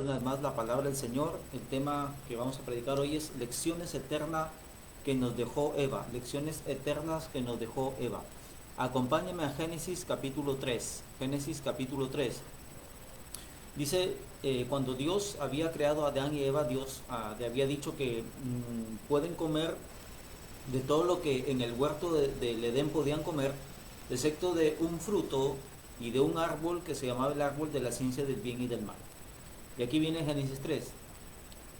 una vez más la palabra del Señor. El tema que vamos a predicar hoy es lecciones eternas que nos dejó Eva. Lecciones eternas que nos dejó Eva. Acompáñame a Génesis capítulo 3. Génesis capítulo 3. Dice, cuando Dios había creado a Adán y Eva, Dios le había dicho que pueden comer de todo lo que en el huerto del Edén podían comer, excepto de un fruto y de un árbol que se llamaba el árbol de la ciencia del bien y del mal. Y aquí viene Génesis 3.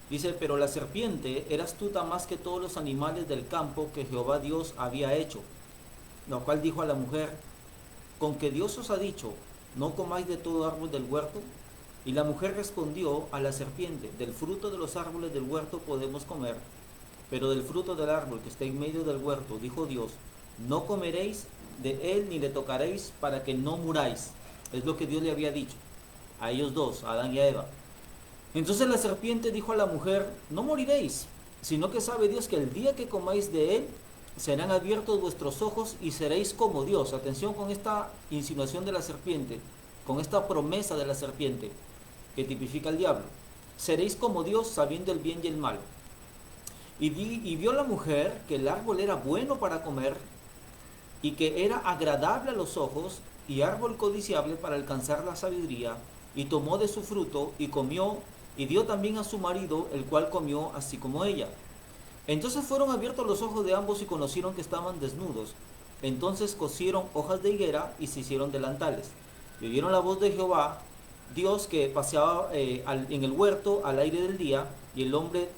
Dice, pero la serpiente era astuta más que todos los animales del campo que Jehová Dios había hecho, lo cual dijo a la mujer, con que Dios os ha dicho, no comáis de todo árbol del huerto. Y la mujer respondió a la serpiente, del fruto de los árboles del huerto podemos comer, pero del fruto del árbol que está en medio del huerto, dijo Dios, no comeréis de él ni le tocaréis para que no muráis. Es lo que Dios le había dicho a ellos dos, a Adán y a Eva. Entonces la serpiente dijo a la mujer, no moriréis, sino que sabe Dios que el día que comáis de él, serán abiertos vuestros ojos y seréis como Dios. Atención con esta insinuación de la serpiente, con esta promesa de la serpiente, que tipifica al diablo. Seréis como Dios, sabiendo el bien y el mal. Y vio la mujer que el árbol era bueno para comer, y que era agradable a los ojos, y árbol codiciable para alcanzar la sabiduría, y tomó de su fruto, y comió, y dio también a su marido, el cual comió así como ella. Entonces fueron abiertos los ojos de ambos y conocieron que estaban desnudos. Entonces cosieron hojas de higuera y se hicieron delantales. Y oyeron la voz de Jehová, Dios, que paseaba en el huerto al aire del día, y el hombre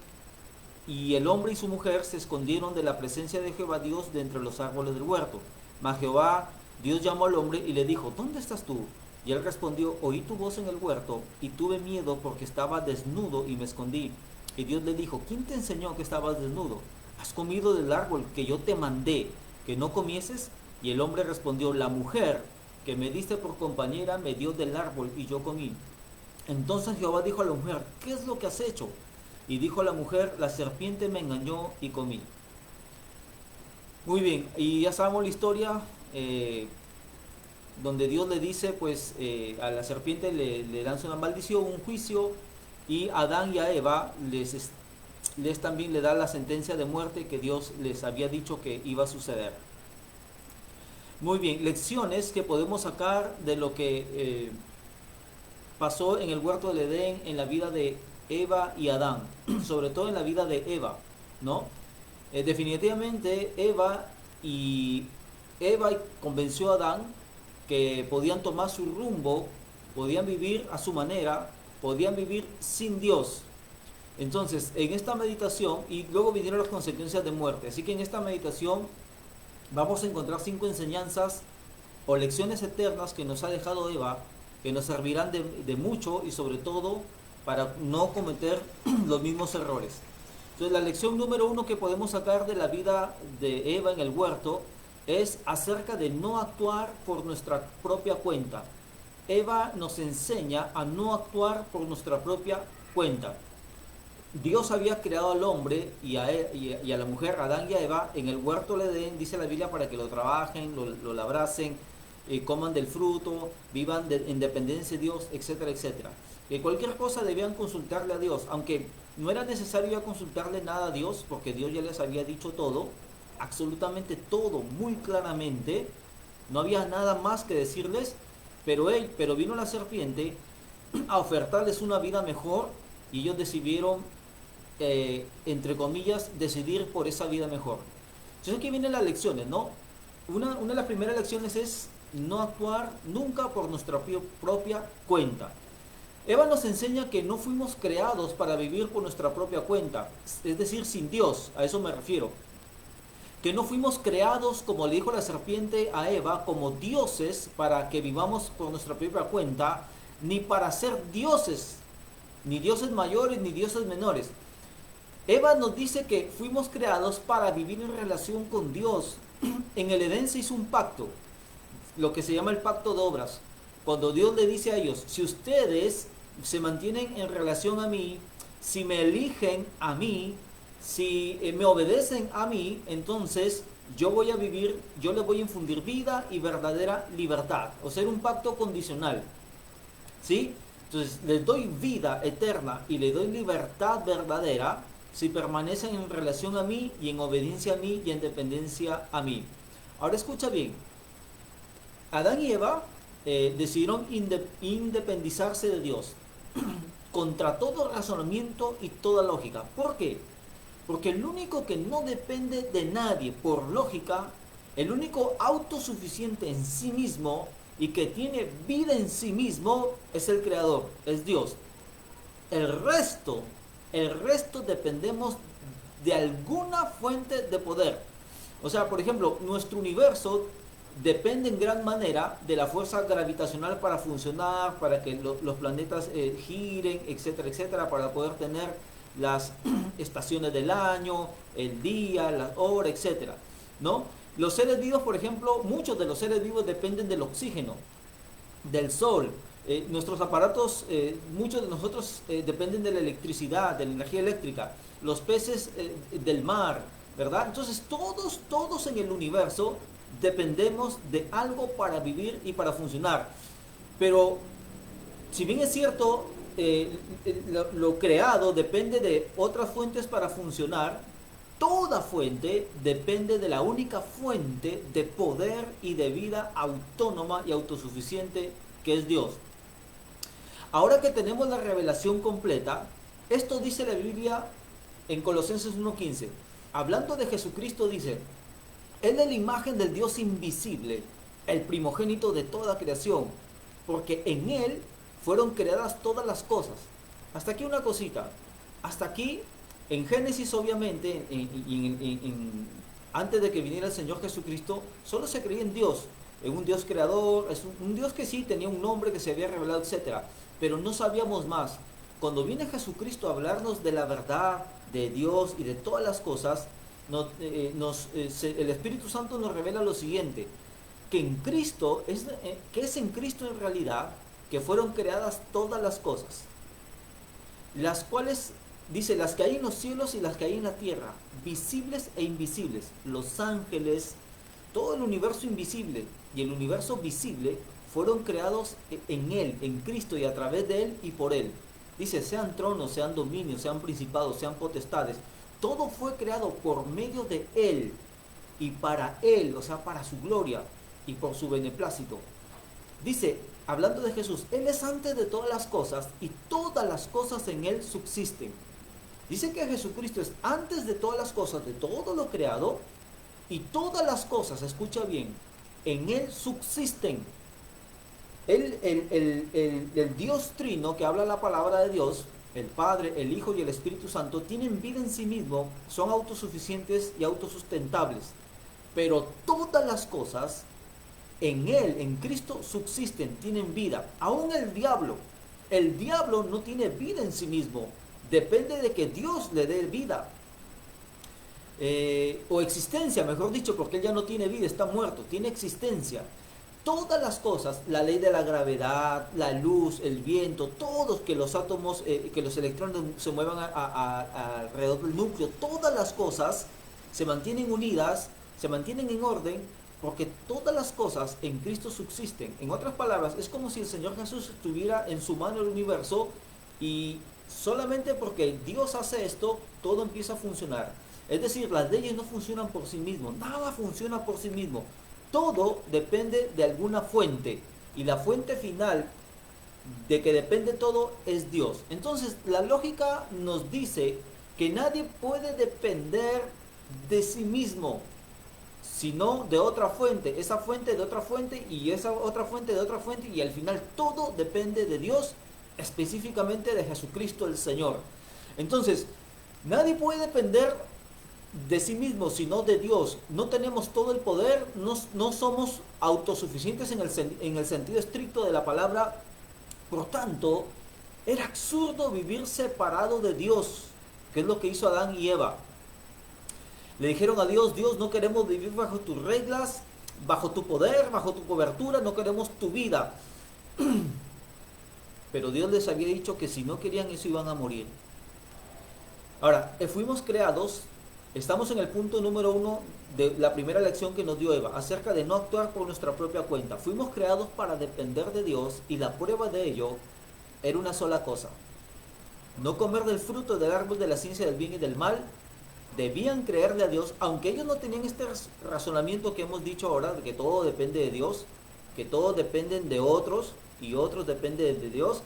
y su mujer se escondieron de la presencia de Jehová Dios de entre los árboles del huerto. Mas Jehová Dios llamó al hombre y le dijo, ¿dónde estás tú? Y él respondió, oí tu voz en el huerto, y tuve miedo porque estaba desnudo y me escondí. Y Dios le dijo, ¿quién te enseñó que estabas desnudo? ¿Has comido del árbol que yo te mandé que no comieses? Y el hombre respondió, la mujer que me diste por compañera me dio del árbol y yo comí. Entonces Jehová dijo a la mujer, ¿qué es lo que has hecho? Y dijo la mujer, la serpiente me engañó y comí. Muy bien, y ya sabemos la historia, donde Dios le dice, pues a la serpiente le lanza una maldición, un juicio, y a Adán y a Eva les también le da la sentencia de muerte que Dios les había dicho que iba a suceder. Muy bien, lecciones que podemos sacar de lo que pasó en el huerto del Edén, en la vida de Eva y Adán, sobre todo en la vida de Eva, ¿no? Definitivamente Eva convenció a Adán que podían tomar su rumbo, podían vivir a su manera, podían vivir sin Dios. Entonces, en esta meditación, y luego vinieron las consecuencias de muerte, así que en esta meditación vamos a encontrar 5 enseñanzas o lecciones eternas que nos ha dejado Eva, que nos servirán de mucho y sobre todo para no cometer los mismos errores. Entonces la lección número 1 que podemos sacar de la vida de Eva en el huerto es acerca de no actuar por nuestra propia cuenta. Eva nos enseña a no actuar por nuestra propia cuenta. Dios había creado al hombre y a la mujer, a Adán y a Eva, en el huerto del Edén, dice la Biblia, para que lo trabajen, lo labrasen, coman del fruto, vivan en dependencia de Dios, etcétera, etcétera. Que cualquier cosa debían consultarle a Dios, aunque no era necesario ya consultarle nada a Dios, porque Dios ya les había dicho todo, absolutamente todo, muy claramente, no había nada más que decirles, pero vino la serpiente a ofertarles una vida mejor y ellos decidieron, entre comillas, decidir por esa vida mejor. Entonces aquí vienen las lecciones, ¿no? Una de las primeras lecciones es no actuar nunca por nuestra propia cuenta. Eva nos enseña que no fuimos creados para vivir por nuestra propia cuenta, es decir, sin Dios, a eso me refiero. Que no fuimos creados, como le dijo la serpiente a Eva, como dioses para que vivamos por nuestra propia cuenta, ni para ser dioses, ni dioses mayores ni dioses menores. Eva nos dice que fuimos creados para vivir en relación con Dios. En el Edén se hizo un pacto, lo que se llama el pacto de obras. Cuando Dios le dice a ellos, si ustedes se mantienen en relación a mí, si me eligen a mí, si me obedecen a mí, entonces yo voy a vivir, yo les voy a infundir vida y verdadera libertad. O sea, un pacto condicional, ¿sí? Entonces, les doy vida eterna y le doy libertad verdadera si permanecen en relación a mí y en obediencia a mí y en dependencia a mí. Ahora escucha bien, Adán y Eva decidieron independizarse de Dios contra todo razonamiento y toda lógica. ¿Por qué? Porque el único que no depende de nadie por lógica, el único autosuficiente en sí mismo y que tiene vida en sí mismo es el Creador, es Dios. El resto, el resto dependemos de alguna fuente de poder. O sea, por ejemplo, nuestro universo depende en gran manera de la fuerza gravitacional para funcionar, para que los planetas giren, etcétera, etcétera, para poder tener las estaciones del año, el día, la hora, etcétera, ¿no? Los seres vivos, por ejemplo, muchos de los seres vivos dependen del oxígeno, del sol. Nuestros aparatos, muchos de nosotros dependen de la electricidad, de la energía eléctrica, los peces del mar, ¿verdad? Entonces todos en el universo dependemos de algo para vivir y para funcionar. Pero si bien es cierto, lo creado depende de otras fuentes para funcionar, toda fuente depende de la única fuente de poder y de vida autónoma y autosuficiente que es Dios. Ahora que tenemos la revelación completa, esto dice la Biblia en Colosenses 1:15. Hablando de Jesucristo dice, Él es la imagen del Dios invisible, el primogénito de toda creación, porque en Él fueron creadas todas las cosas. Hasta aquí una cosita. Hasta aquí, en Génesis obviamente, antes de que viniera el Señor Jesucristo, solo se creía en Dios, en un Dios creador, es un Dios que sí tenía un nombre que se había revelado, etc. Pero no sabíamos más. Cuando viene Jesucristo a hablarnos de la verdad, de Dios y de todas las cosas, el Espíritu Santo nos revela lo siguiente, que en Cristo, que es en Cristo en realidad, que fueron creadas todas las cosas, las cuales, dice, las que hay en los cielos y las que hay en la tierra, visibles e invisibles, los ángeles, todo el universo invisible y el universo visible fueron creados en Él, en Cristo y a través de Él y por Él. Dice, sean tronos, sean dominios, sean principados, sean potestades, todo fue creado por medio de Él y para Él, o sea, para su gloria y por su beneplácito. Dice, hablando de Jesús, Él es antes de todas las cosas y todas las cosas en Él subsisten. Dice que Jesucristo es antes de todas las cosas, de todo lo creado, y todas las cosas, escucha bien, en Él subsisten. El Dios Trino que habla la palabra de Dios, el Padre, el Hijo y el Espíritu Santo, tienen vida en sí mismo, son autosuficientes y autosustentables. Pero todas las cosas en Él, en Cristo, subsisten, tienen vida. Aún el diablo no tiene vida en sí mismo, depende de que Dios le dé vida. O existencia, mejor dicho, porque él ya no tiene vida, está muerto, tiene existencia. Todas las cosas, la ley de la gravedad, la luz, el viento, todos, que los átomos, que los electrones se muevan alrededor del núcleo, todas las cosas se mantienen unidas, se mantienen en orden, porque todas las cosas en Cristo subsisten. En otras palabras, es como si el Señor Jesús tuviera en su mano el universo y solamente porque Dios hace esto, todo empieza a funcionar. Es decir, las leyes no funcionan por sí mismos, nada funciona por sí mismo. Todo depende de alguna fuente y la fuente final de que depende todo es Dios. Entonces, la lógica nos dice que nadie puede depender de sí mismo, sino de otra fuente, esa fuente de otra fuente y esa otra fuente de otra fuente, y al final todo depende de Dios, específicamente de Jesucristo el Señor. Entonces, nadie puede depender de sí mismo, sino de Dios. No tenemos todo el poder, no somos autosuficientes en el sentido estricto de la palabra. Por tanto, era absurdo vivir separado de Dios, que es lo que hizo Adán y Eva. Le dijeron a Dios, Dios, no queremos vivir bajo tus reglas, bajo tu poder, bajo tu cobertura, no queremos tu vida. Pero Dios les había dicho que si no querían eso iban a morir. Ahora, fuimos creados, estamos en el punto número 1 de la primera lección que nos dio Eva, acerca de no actuar por nuestra propia cuenta. Fuimos creados para depender de Dios y la prueba de ello era una sola cosa: no comer del fruto del árbol de la ciencia del bien y del mal. Debían creerle a Dios, aunque ellos no tenían este razonamiento que hemos dicho ahora, de que todo depende de Dios, que todos dependen de otros y otros dependen de Dios.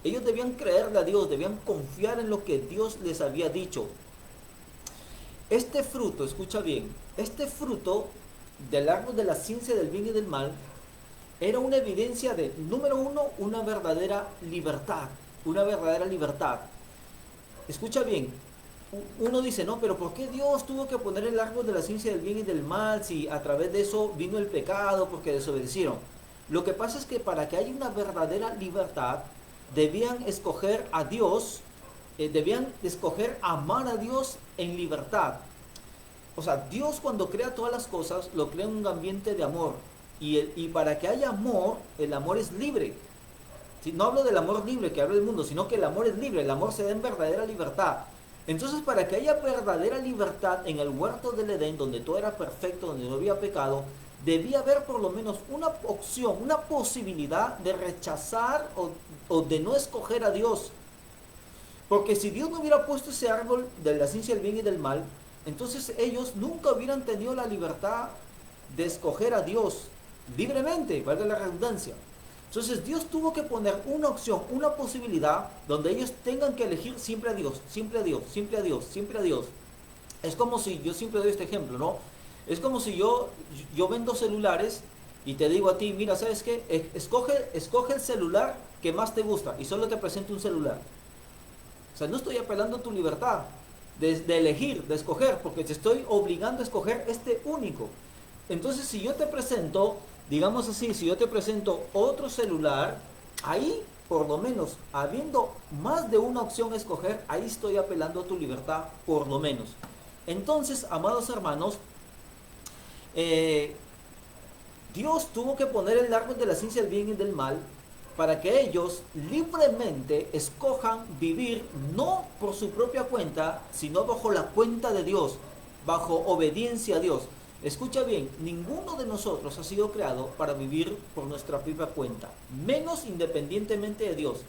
Ellos debían creerle a Dios, debían confiar en lo que Dios les había dicho. Este fruto, escucha bien, este fruto del árbol de la ciencia del bien y del mal era una evidencia de, número uno, una verdadera libertad. Una verdadera libertad. Escucha bien, uno dice, no, pero ¿por qué Dios tuvo que poner el árbol de la ciencia del bien y del mal si a través de eso vino el pecado porque desobedecieron? Lo que pasa es que para que haya una verdadera libertad, debían escoger a Dios, debían escoger amar a Dios en libertad. O sea, Dios cuando crea todas las cosas, lo crea en un ambiente de amor. Y para que haya amor, el amor es libre. ¿Sí? No hablo del amor libre que habla el mundo, sino que el amor es libre, el amor se da en verdadera libertad. Entonces, para que haya verdadera libertad en el huerto del Edén, donde todo era perfecto, donde no había pecado, debía haber por lo menos una opción, una posibilidad de rechazar o de no escoger a Dios. Porque si Dios no hubiera puesto ese árbol de la ciencia del bien y del mal, entonces ellos nunca hubieran tenido la libertad de escoger a Dios libremente, valga la redundancia. Entonces Dios tuvo que poner una opción, una posibilidad donde ellos tengan que elegir siempre a Dios, siempre a Dios, siempre a Dios, siempre a Dios. Es como si, yo siempre doy este ejemplo, ¿no? Es como si yo vendo celulares y te digo a ti, mira, ¿sabes qué? Escoge el celular que más te gusta y solo te presento un celular. O sea, no estoy apelando a tu libertad de elegir, de escoger, porque te estoy obligando a escoger este único. Entonces, si yo te presento, digamos así, si yo te presento otro celular, ahí, por lo menos, habiendo más de una opción a escoger, ahí estoy apelando a tu libertad, por lo menos. Entonces, amados hermanos, Dios tuvo que poner el árbol de la ciencia del bien y del mal para que ellos libremente escojan vivir no por su propia cuenta, sino bajo la cuenta de Dios, bajo obediencia a Dios. Escucha bien, ninguno de nosotros ha sido creado para vivir por nuestra propia cuenta, menos independientemente de Dios.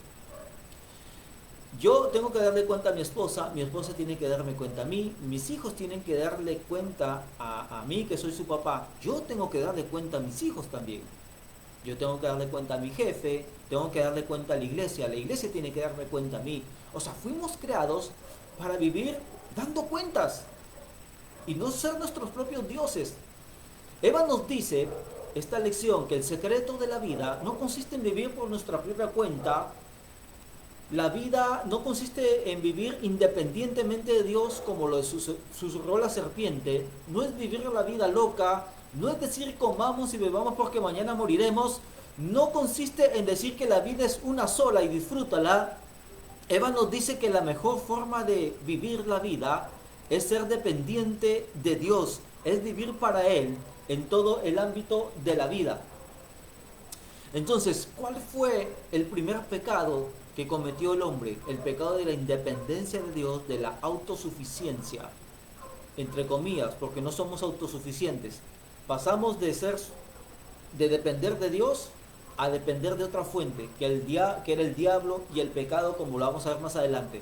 Yo tengo que darle cuenta a mi esposa tiene que darme cuenta a mí, mis hijos tienen que darle cuenta a mí, que soy su papá. Yo tengo que darle cuenta a mis hijos también. Yo tengo que darle cuenta a mi jefe, tengo que darle cuenta a la iglesia tiene que darme cuenta a mí. O sea, fuimos creados para vivir dando cuentas y no ser nuestros propios dioses. Eva nos dice, esta lección, que el secreto de la vida no consiste en vivir por nuestra propia cuenta. La vida no consiste en vivir independientemente de Dios, como lo susurró la serpiente. No es vivir la vida loca, no es decir comamos y bebamos porque mañana moriremos. No consiste en decir que la vida es una sola y disfrútala. Eva nos dice que la mejor forma de vivir la vida es ser dependiente de Dios, es vivir para Él en todo el ámbito de la vida. Entonces, ¿cuál fue el primer pecado que cometió el hombre? El pecado de la independencia de Dios, de la autosuficiencia, entre comillas, porque no somos autosuficientes. Pasamos de depender de Dios a depender de otra fuente, que era el diablo y el pecado, como lo vamos a ver más adelante.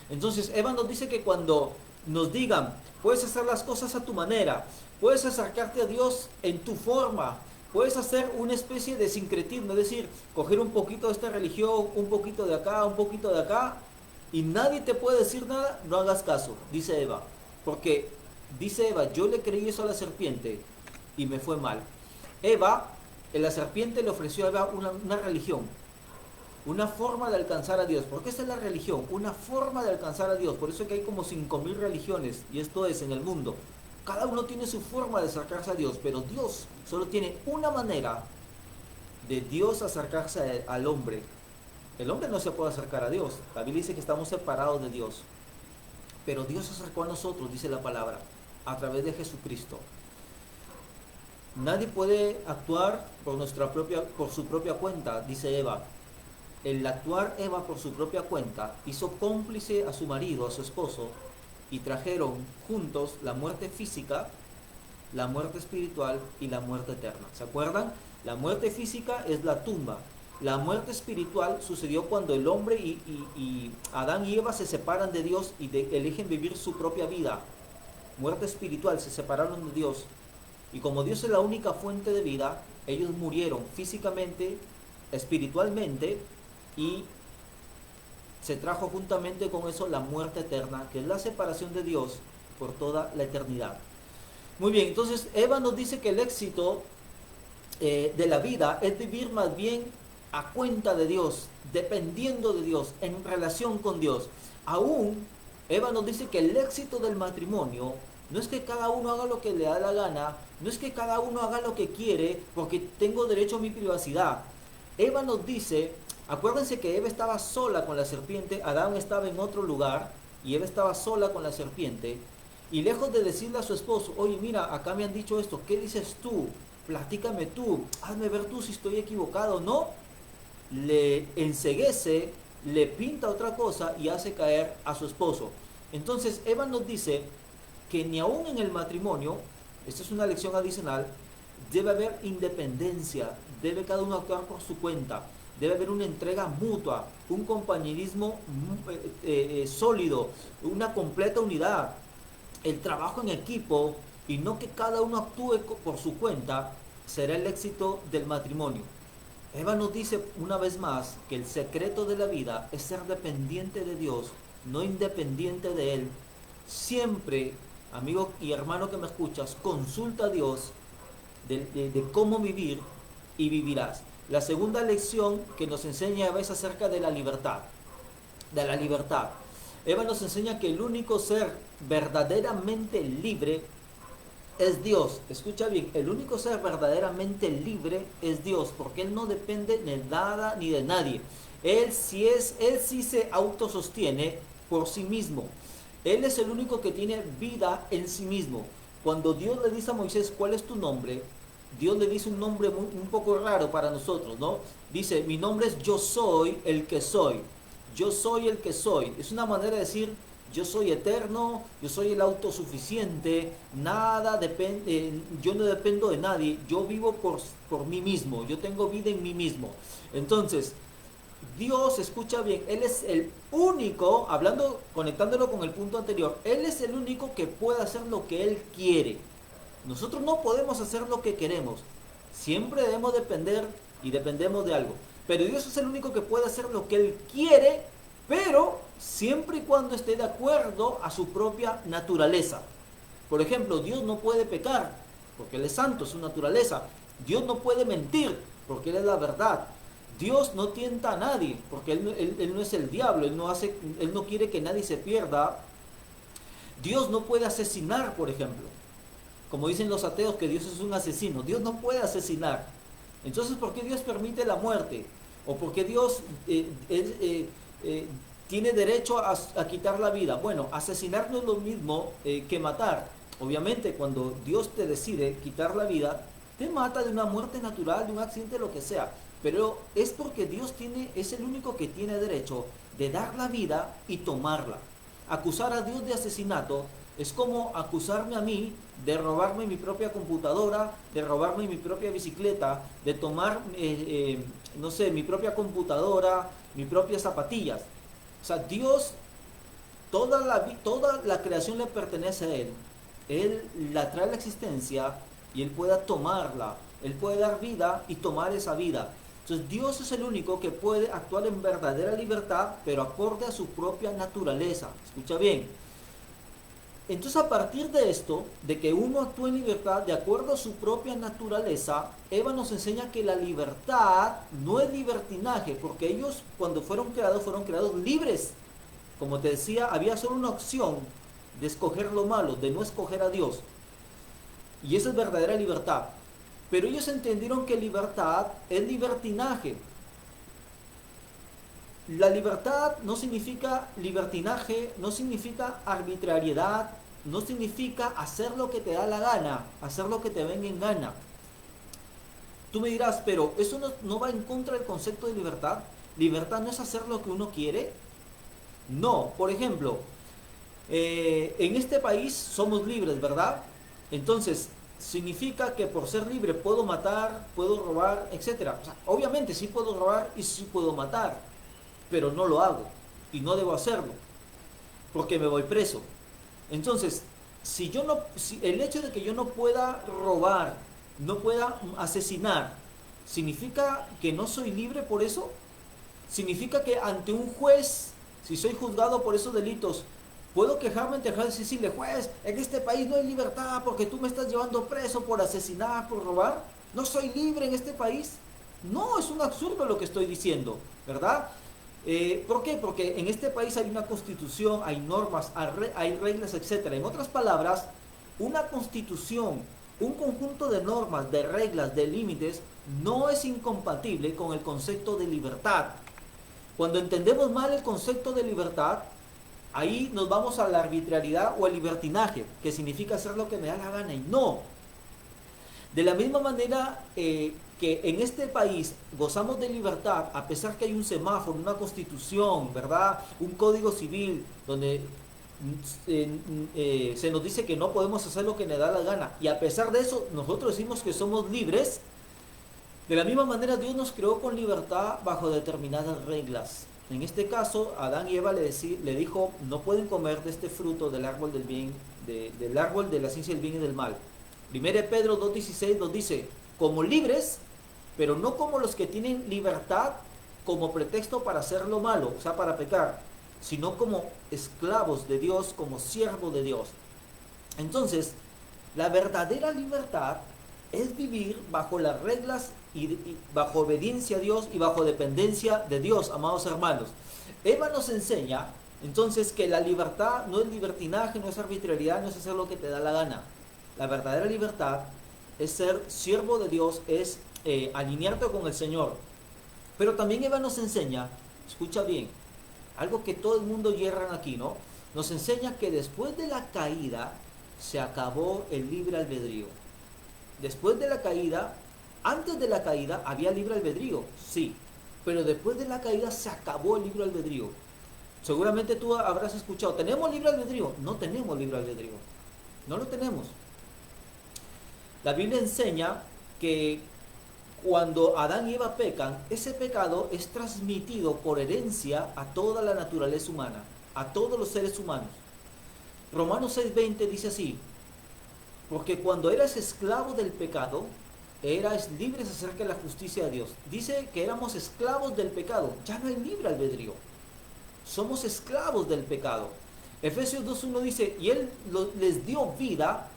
Entonces, Eva nos dice que cuando nos digan, puedes hacer las cosas a tu manera, puedes acercarte a Dios en tu forma, puedes hacer una especie de sincretismo, es decir, coger un poquito de esta religión, un poquito de acá, un poquito de acá, y nadie te puede decir nada, no hagas caso, dice Eva. Porque, dice Eva, yo le creí eso a la serpiente y me fue mal. La serpiente le ofreció a Eva una religión, una forma de alcanzar a Dios. ¿Por qué esa es la religión? Una forma de alcanzar a Dios. Por eso es que hay como 5.000 religiones, y esto es en el mundo. Cada uno tiene su forma de acercarse a Dios, pero Dios solo tiene una manera de Dios acercarse al hombre. El hombre no se puede acercar a Dios. La Biblia dice que estamos separados de Dios. Pero Dios se acercó a nosotros, dice la palabra, a través de Jesucristo. Nadie puede actuar por su propia cuenta, dice Eva. El actuar Eva por su propia cuenta hizo cómplice a su marido, a su esposo, y trajeron juntos la muerte física, la muerte espiritual y la muerte eterna. ¿Se acuerdan? La muerte física es la tumba. La muerte espiritual sucedió cuando el hombre y Adán y Eva se separan de Dios y eligen vivir su propia vida. Muerte espiritual, se separaron de Dios. Y como Dios es la única fuente de vida, ellos murieron físicamente, espiritualmente, y se trajo juntamente con eso la muerte eterna, que es la separación de Dios por toda la eternidad. Muy bien, entonces Eva nos dice que el éxito de la vida es vivir más bien a cuenta de Dios, dependiendo de Dios, en relación con Dios. Aún Eva nos dice que el éxito del matrimonio no es que cada uno haga lo que le da la gana, no es que cada uno haga lo que quiere porque tengo derecho a mi privacidad. Eva nos dice, acuérdense que Eva estaba sola con la serpiente, Adán estaba en otro lugar y Eva estaba sola con la serpiente, y lejos de decirle a su esposo, oye mira, acá me han dicho esto, ¿qué dices tú? Platícame tú, hazme ver tú si estoy equivocado o no. Le enceguece, le pinta otra cosa y hace caer a su esposo. Entonces Eva nos dice que ni aún en el matrimonio, esta es una lección adicional, debe haber independencia, debe cada uno actuar por su cuenta, debe haber una entrega mutua, un compañerismo sólido, una completa unidad, el trabajo en equipo, y no que cada uno actúe por su cuenta, será el éxito del matrimonio. Eva nos dice una vez más que el secreto de la vida es ser dependiente de Dios, no independiente de Él. Siempre, amigo y hermano que me escuchas, consulta a Dios de cómo vivir y vivirás. La segunda lección que nos enseña Eva es acerca de la libertad. De la libertad. Eva nos enseña que el único ser verdaderamente libre es Dios. Escucha bien, el único ser verdaderamente libre es Dios, porque Él no depende de nada ni de nadie. Él sí se autosostiene por sí mismo. Él es el único que tiene vida en sí mismo. Cuando Dios le dice a Moisés, ¿cuál es tu nombre? Dios le dice un nombre un poco raro para nosotros, ¿no? Dice, mi nombre es yo soy el que soy. Yo soy el que soy. Es una manera de decir, yo soy eterno, yo soy el autosuficiente, nada depende, yo no dependo de nadie, yo vivo por mí mismo, yo tengo vida en mí mismo. Entonces, Dios, escucha bien, Él es el único, hablando, conectándolo con el punto anterior, Él es el único que puede hacer lo que Él quiere. Nosotros no podemos hacer lo que queremos. Siempre debemos depender y dependemos de algo. Pero Dios es el único que puede hacer lo que Él quiere, pero siempre y cuando esté de acuerdo a su propia naturaleza. Por ejemplo, Dios no puede pecar, porque Él es santo, es su naturaleza. Dios no puede mentir, porque Él es la verdad. Dios no tienta a nadie, porque Él no es el diablo, Él no quiere que nadie se pierda. Dios no puede asesinar, por ejemplo. Como dicen los ateos que Dios es un asesino. Dios no puede asesinar. Entonces, ¿por qué Dios permite la muerte? ¿O por qué Dios tiene derecho a quitar la vida? Bueno, asesinar no es lo mismo que matar. Obviamente, cuando Dios te decide quitar la vida, te mata de una muerte natural, de un accidente, lo que sea. Pero es porque Dios es el único que tiene derecho de dar la vida y tomarla. Acusar a Dios de asesinato es como acusarme a mí de robarme mi propia computadora, de robarme mi propia bicicleta, de tomar, no sé, mi propia computadora, mis propias zapatillas. O sea, Dios, toda la creación le pertenece a Él. Él la trae a la existencia y Él pueda tomarla. Él puede dar vida y tomar esa vida. Entonces Dios es el único que puede actuar en verdadera libertad, pero acorde a su propia naturaleza. Escucha bien. Entonces, a partir de esto, de que uno actúa en libertad de acuerdo a su propia naturaleza, Eva nos enseña que la libertad no es libertinaje, porque ellos cuando fueron creados libres. Como te decía, había solo una opción de escoger lo malo, de no escoger a Dios. Y esa es verdadera libertad. Pero ellos entendieron que libertad es libertinaje. La libertad no significa libertinaje, no significa arbitrariedad, no significa hacer lo que te da la gana, hacer lo que te venga en gana. Tú me dirás, pero eso no va en contra del concepto de libertad. ¿Libertad no es hacer lo que uno quiere? No, por ejemplo, en este país somos libres, ¿verdad? Entonces, significa que por ser libre puedo matar, puedo robar, etcétera. O sea, obviamente sí puedo robar y sí puedo matar, pero no lo hago y no debo hacerlo porque me voy preso. Entonces, si el hecho de que yo no pueda robar, no pueda asesinar, ¿significa que no soy libre por eso? ¿Significa que ante un juez, si soy juzgado por esos delitos, puedo quejarme ante el juez y decirle, juez, en este país no hay libertad porque tú me estás llevando preso por asesinar, por robar? ¿No soy libre en este país? No, es un absurdo lo que estoy diciendo, ¿verdad? ¿Por qué? Porque en este país hay una constitución, hay normas, hay reglas, etcétera. En otras palabras, una constitución, un conjunto de normas, de reglas, de límites, no es incompatible con el concepto de libertad. Cuando entendemos mal el concepto de libertad, ahí nos vamos a la arbitrariedad o al libertinaje, que significa hacer lo que me da la gana, y no. De la misma manera que en este país gozamos de libertad, a pesar que hay un semáforo, una constitución, ¿verdad? Un código civil donde se nos dice que no podemos hacer lo que nos da la gana, y a pesar de eso nosotros decimos que somos libres. De la misma manera Dios nos creó con libertad bajo determinadas reglas. En este caso, Adán y Eva le dijo, no pueden comer de este fruto del árbol del bien, del árbol de la ciencia del bien y del mal. 1 Pedro 2:16 nos dice, como libres, pero no como los que tienen libertad como pretexto para hacer lo malo, o sea, para pecar, sino como esclavos de Dios, como siervos de Dios. Entonces, la verdadera libertad es vivir bajo las reglas y bajo obediencia a Dios y bajo dependencia de Dios, amados hermanos. Eva nos enseña entonces que la libertad no es libertinaje, no es arbitrariedad, no es hacer lo que te da la gana. La verdadera libertad es ser siervo de Dios, es alinearte con el Señor. Pero también Eva nos enseña, escucha bien, algo que todo el mundo hierran aquí, ¿no? Nos enseña que después de la caída se acabó el libre albedrío. Después de la caída, antes de la caída había libre albedrío, sí, pero después de la caída se acabó el libre albedrío. Seguramente tú habrás escuchado, ¿tenemos libre albedrío? No tenemos libre albedrío, no lo tenemos. La Biblia enseña que cuando Adán y Eva pecan, ese pecado es transmitido por herencia a toda la naturaleza humana, a todos los seres humanos. Romanos 6:20 dice así, porque cuando eras esclavo del pecado, eras libre acerca de la justicia de Dios. Dice que éramos esclavos del pecado, ya no hay libre albedrío. Somos esclavos del pecado. Efesios 2:1 dice, y Él les dio vida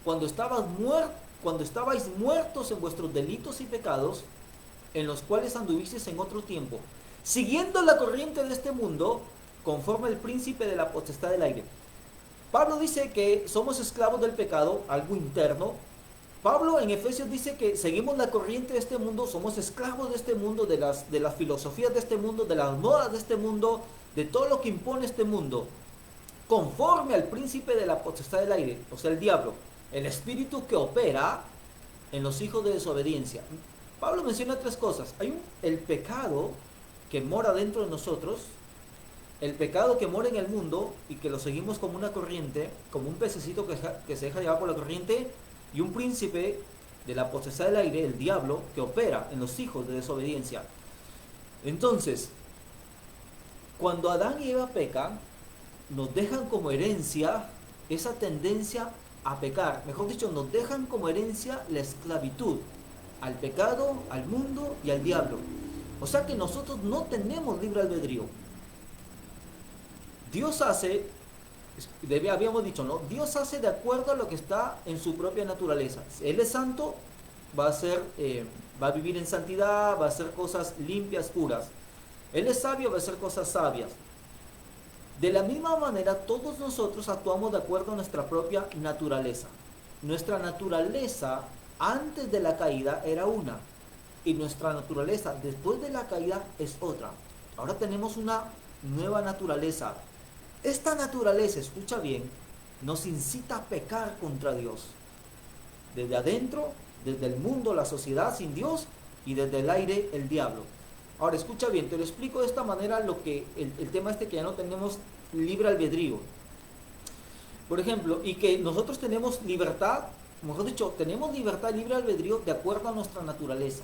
cuando estabais muertos en vuestros delitos y pecados, en los cuales anduvisteis en otro tiempo, siguiendo la corriente de este mundo, conforme al príncipe de la potestad del aire. Pablo dice que somos esclavos del pecado, algo interno. Pablo en Efesios dice que seguimos la corriente de este mundo, somos esclavos de este mundo, de las filosofías de este mundo, de las modas de este mundo, de todo lo que impone este mundo, conforme al príncipe de la potestad del aire, o sea, el diablo, el espíritu que opera en los hijos de desobediencia. Pablo menciona tres cosas. Hay el pecado que mora dentro de nosotros, el pecado que mora en el mundo y que lo seguimos como una corriente, como un pececito que se deja llevar por la corriente, y un príncipe de la potestad del aire, el diablo, que opera en los hijos de desobediencia. Entonces, cuando Adán y Eva pecan, nos dejan como herencia esa tendencia a pecar. Mejor dicho, nos dejan como herencia la esclavitud al pecado, al mundo y al diablo. O sea que nosotros no tenemos libre albedrío. Dios hace, habíamos dicho, ¿no? Dios hace de acuerdo a lo que está en su propia naturaleza. Él es santo, va a vivir en santidad, va a hacer cosas limpias, puras. Él es sabio, va a hacer cosas sabias. De la misma manera, todos nosotros actuamos de acuerdo a nuestra propia naturaleza. Nuestra naturaleza antes de la caída era una, y nuestra naturaleza después de la caída es otra. Ahora tenemos una nueva naturaleza. Esta naturaleza, escucha bien, nos incita a pecar contra Dios. Desde adentro, desde el mundo, la sociedad sin Dios, y desde el aire, el diablo. Ahora, escucha bien, te lo explico de esta manera el tema que ya no tenemos libre albedrío. Por ejemplo, y que nosotros tenemos libertad mejor dicho, tenemos libertad y libre albedrío de acuerdo a nuestra naturaleza.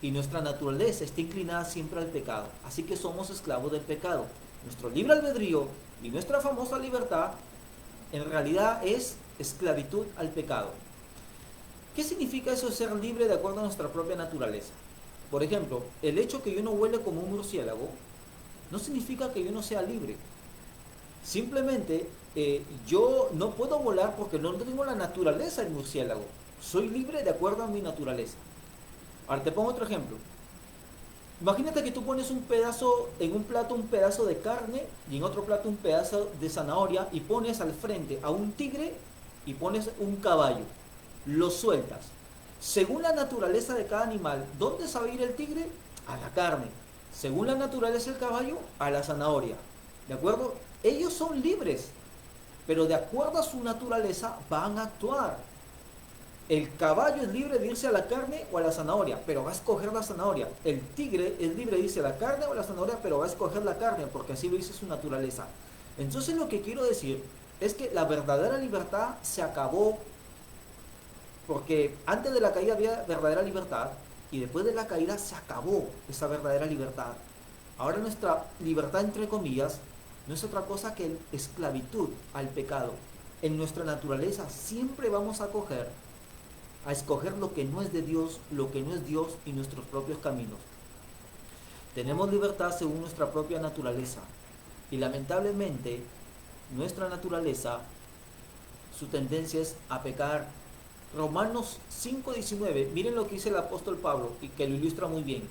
Y nuestra naturaleza está inclinada siempre al pecado. Así que somos esclavos del pecado. Nuestro libre albedrío y nuestra famosa libertad en realidad es esclavitud al pecado. ¿Qué significa eso de ser libre de acuerdo a nuestra propia naturaleza? Por ejemplo, el hecho que yo no vuele como un murciélago no significa que yo no sea libre. Simplemente yo no puedo volar porque no tengo la naturaleza del murciélago. Soy libre de acuerdo a mi naturaleza. Ahora te pongo otro ejemplo. Imagínate que tú pones un pedazo, en un plato un pedazo de carne y en otro plato un pedazo de zanahoria y pones al frente a un tigre y pones un caballo. Lo sueltas. Según la naturaleza de cada animal, ¿dónde sabe ir el tigre? A la carne. Según la naturaleza del caballo, a la zanahoria. ¿De acuerdo? Ellos son libres, pero de acuerdo a su naturaleza van a actuar. El caballo es libre de irse a la carne o a la zanahoria, pero va a escoger la zanahoria. El tigre es libre de irse a la carne o a la zanahoria, pero va a escoger la carne, porque así lo dice su naturaleza. Entonces lo que quiero decir es que la verdadera libertad se acabó, porque antes de la caída había verdadera libertad, y después de la caída se acabó esa verdadera libertad. Ahora nuestra libertad, entre comillas, no es otra cosa que esclavitud al pecado. En nuestra naturaleza siempre vamos a escoger lo que no es de Dios, lo que no es Dios y nuestros propios caminos. Tenemos libertad según nuestra propia naturaleza. Y lamentablemente, nuestra naturaleza, su tendencia es a pecar. Romanos 5:19, miren lo que dice el apóstol Pablo, y que lo ilustra muy bien.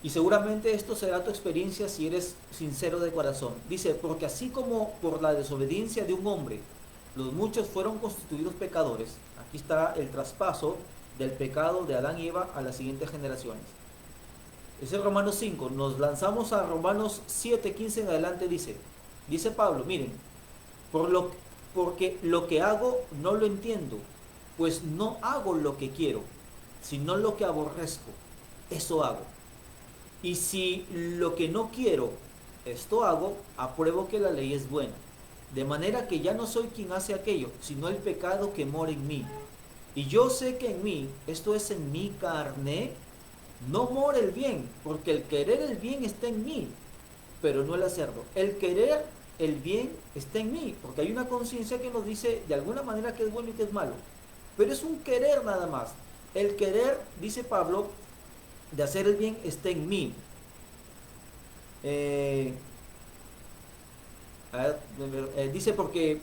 Y seguramente esto será tu experiencia si eres sincero de corazón. Dice, porque así como por la desobediencia de un hombre, los muchos fueron constituidos pecadores. Aquí está el traspaso del pecado de Adán y Eva a las siguientes generaciones. Es el Romanos 5. Nos lanzamos a Romanos 7:15 en adelante. Dice Pablo, miren, porque lo que hago no lo entiendo, pues no hago lo que quiero, sino lo que aborrezco. Eso hago. Y si lo que no quiero, esto hago, apruebo que la ley es buena. De manera que ya no soy quien hace aquello, sino el pecado que mora en mí. Y yo sé que en mí, esto es en mi carne, no mora el bien, porque el querer el bien está en mí, pero no el hacerlo. El querer el bien está en mí, porque hay una conciencia que nos dice de alguna manera que es bueno y que es malo. Pero es un querer nada más. El querer, dice Pablo, de hacer el bien está en mí. Dice porque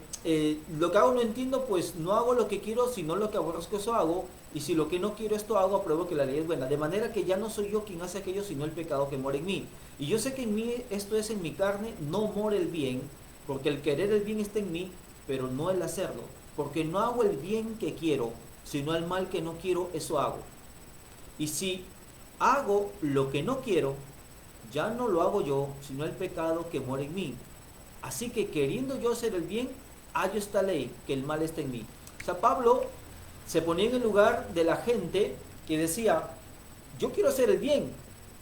lo que hago no entiendo, pues no hago lo que quiero, sino lo que aborrezco, eso hago. Y si lo que no quiero esto hago, apruebo que la ley es buena. De manera que ya no soy yo quien hace aquello, sino el pecado que mora en mí. Y yo sé que en mí, esto es en mi carne, no mora el bien, porque el querer el bien está en mí, pero no el hacerlo. Porque no hago el bien que quiero, sino el mal que no quiero, eso hago. Y si hago lo que no quiero, ya no lo hago yo, sino el pecado que mora en mí. Así que queriendo yo hacer el bien, hallo esta ley, que el mal está en mí. O sea, Pablo se ponía en el lugar de la gente que decía, yo quiero hacer el bien,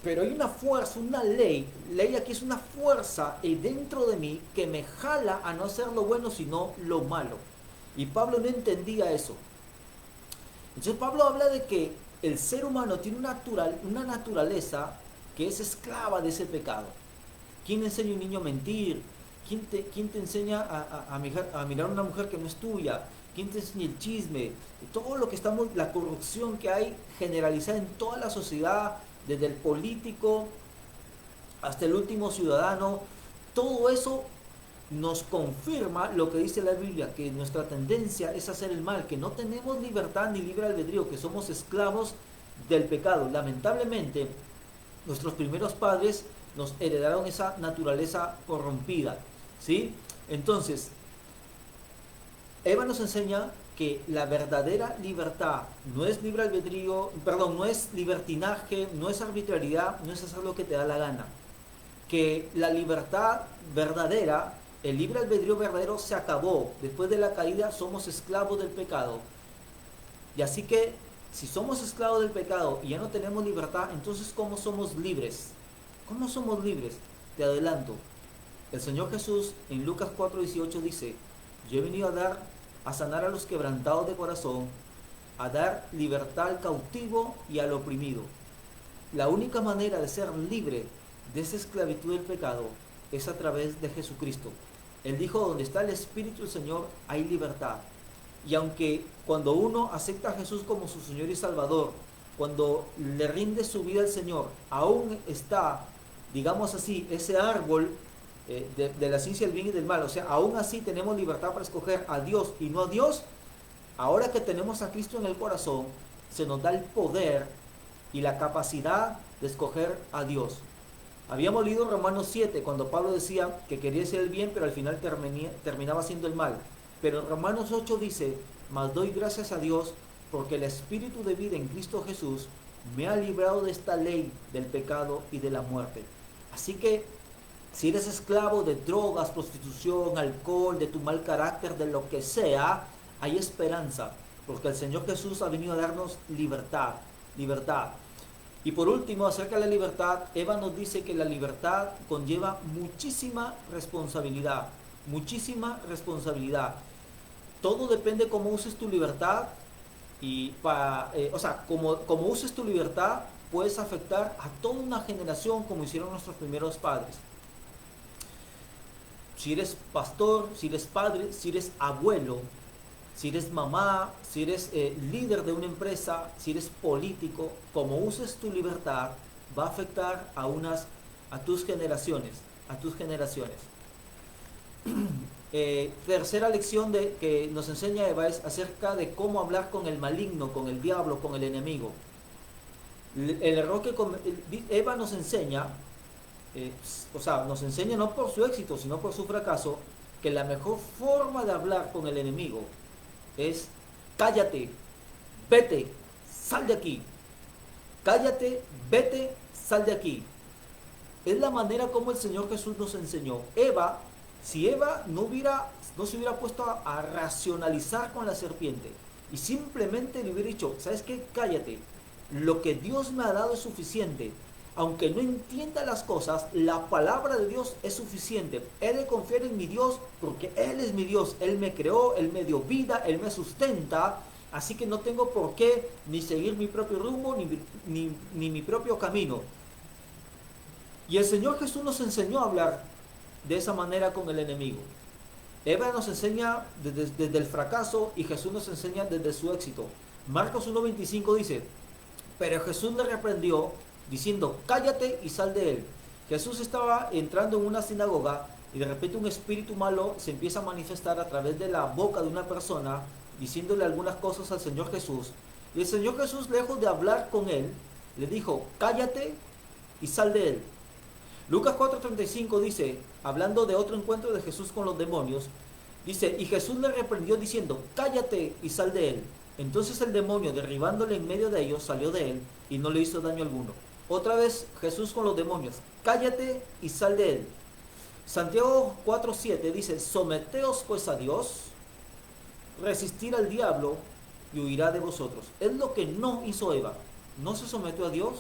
pero hay una fuerza, una ley aquí es una fuerza dentro de mí que me jala a no hacer lo bueno, sino lo malo. Y Pablo no entendía eso. Entonces Pablo habla de que el ser humano tiene una naturaleza que es esclava de ese pecado. ¿Quién enseña a un niño a mentir? ¿Quién te enseña a mirar a una mujer que no es tuya? ¿Quién te enseña el chisme? Todo lo que la corrupción que hay generalizada en toda la sociedad, desde el político hasta el último ciudadano, todo eso nos confirma lo que dice la Biblia, que nuestra tendencia es hacer el mal, que no tenemos libertad ni libre albedrío, que somos esclavos del pecado. Lamentablemente, nuestros primeros padres nos heredaron esa naturaleza corrompida, ¿sí? Entonces, Eva nos enseña que la verdadera libertad no es libre albedrío, perdón, no es libertinaje, no es arbitrariedad, no es hacer lo que te da la gana. Que la libertad verdadera, el libre albedrío verdadero se acabó. Después de la caída somos esclavos del pecado. Y así que si somos esclavos del pecado y ya no tenemos libertad, entonces ¿cómo somos libres? ¿Cómo somos libres? Te adelanto. El Señor Jesús en Lucas 4:18 dice, yo he venido a dar a sanar a los quebrantados de corazón, a dar libertad al cautivo y al oprimido. La única manera de ser libre de esa esclavitud del pecado es a través de Jesucristo. Él dijo, donde está el Espíritu del Señor hay libertad. Y aunque cuando uno acepta a Jesús como su Señor y Salvador, cuando le rinde su vida al Señor, aún está, digamos así, ese árbol de la ciencia del bien y del mal, o sea, aún así tenemos libertad para escoger a Dios y no a Dios. Ahora que tenemos a Cristo en el corazón, se nos da el poder y la capacidad de escoger a Dios. Habíamos leído en Romanos 7, cuando Pablo decía que quería hacer el bien, pero al final terminaba haciendo el mal. Pero en Romanos 8 dice, mas doy gracias a Dios porque el Espíritu de vida en Cristo Jesús me ha librado de esta ley del pecado y de la muerte. Así que si eres esclavo de drogas, prostitución, alcohol, de tu mal carácter, de lo que sea, hay esperanza, porque el Señor Jesús ha venido a darnos libertad, libertad. Y por último, acerca de la libertad, Eva nos dice que la libertad conlleva muchísima responsabilidad, muchísima responsabilidad. Todo depende cómo uses tu libertad y como uses tu libertad puedes afectar a toda una generación como hicieron nuestros primeros padres. Si eres pastor, si eres padre, si eres abuelo, si eres mamá, si eres líder de una empresa, si eres político, como uses tu libertad va a afectar a tus generaciones, a tus generaciones. Tercera lección que nos enseña Eva es acerca de cómo hablar con el maligno, con el diablo, con el enemigo. El error que Eva nos enseña, nos enseña no por su éxito, sino por su fracaso, que la mejor forma de hablar con el enemigo es cállate, vete, sal de aquí. Cállate, vete, sal de aquí. Es la manera como el Señor Jesús nos enseñó. Si Eva no se hubiera puesto a racionalizar con la serpiente y simplemente le hubiera dicho, ¿sabes qué? Cállate. Lo que Dios me ha dado es suficiente. Aunque no entienda las cosas, la palabra de Dios es suficiente. He de confiar en mi Dios porque Él es mi Dios. Él me creó, Él me dio vida, Él me sustenta. Así que no tengo por qué ni seguir mi propio rumbo ni mi propio camino. Y el Señor Jesús nos enseñó a hablar de esa manera con el enemigo. Eva nos enseña desde el fracaso y Jesús nos enseña desde su éxito. Marcos 1:25 dice, pero Jesús le reprendió diciendo, cállate y sal de él. Jesús estaba entrando en una sinagoga y de repente un espíritu malo se empieza a manifestar a través de la boca de una persona, diciéndole algunas cosas al Señor Jesús. Y el Señor Jesús, lejos de hablar con él, le dijo, cállate y sal de él. Lucas 4:35 dice, hablando de otro encuentro de Jesús con los demonios, dice, y Jesús le reprendió diciendo, cállate y sal de él. Entonces el demonio, derribándole en medio de ellos, salió de él y no le hizo daño alguno. Otra vez Jesús con los demonios, cállate y sal de él. Santiago 4:7 dice, someteos pues a Dios, resistir al diablo y huirá de vosotros. Es lo que no hizo Eva. No se sometió a Dios,